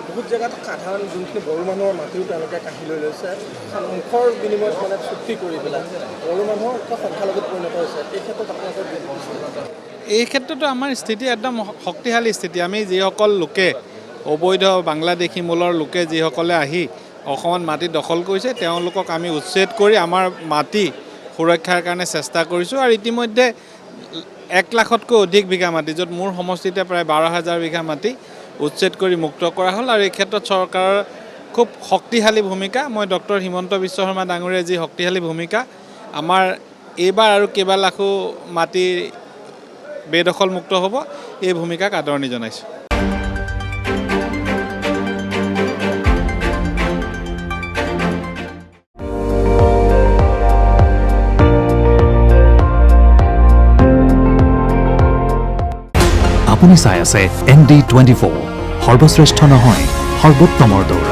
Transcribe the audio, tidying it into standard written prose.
বহুত জেগাত সাধাৰণ যোনখিনি বড়ো মানুহৰ মাটিও তেওঁলোকে কাঢ়ি লৈ লৈছে মুখৰ বিনিময়ত মানে চুক্তি কৰি পেলাই বড়ো মানুহৰ এটা সংখ্যালঘুত পৰিণত হৈছে এই ক্ষেত্ৰত আপোনালোকৰ এই ক্ষেত্ৰতো আমাৰ স্থিতি একদম শক্তিশালী স্থিতি আমি যিসকল লোকে অবৈধ বাংলাদেশী মূলৰ লোকে যিসকলে আহি অসমত মাটি দখল কৰিছে তেওঁলোকক আমি উচ্ছেদ কৰি আমাৰ মাটি সুৰক্ষাৰ কাৰণে চেষ্টা কৰিছোঁ আৰু ইতিমধ্যে 1 লাখতকৈ অধিক বিঘা মাটি য'ত মোৰ সমষ্টিতে প্ৰায় 12,000 বিঘা মাটি উচ্ছেদ কৰি মুক্ত কৰা হ'ল আৰু এই ক্ষেত্ৰত চৰকাৰৰ খুব শক্তিশালী ভূমিকা মই ডক্টৰ হিমন্ত বিশ্ব শৰ্মা ডাঙৰীয়াৰ যি শক্তিশালী ভূমিকা আমাৰ এইবাৰ আৰু কেইবা লাখো মাটি বেদখল মুক্ত হ'ব এই ভূমিকাক আদৰণি জনাইছোঁ আপুনি চাই আছে ND24 সৰ্বশ্ৰেষ্ঠ নহয় সৰ্বোত্তমৰ দৌৰ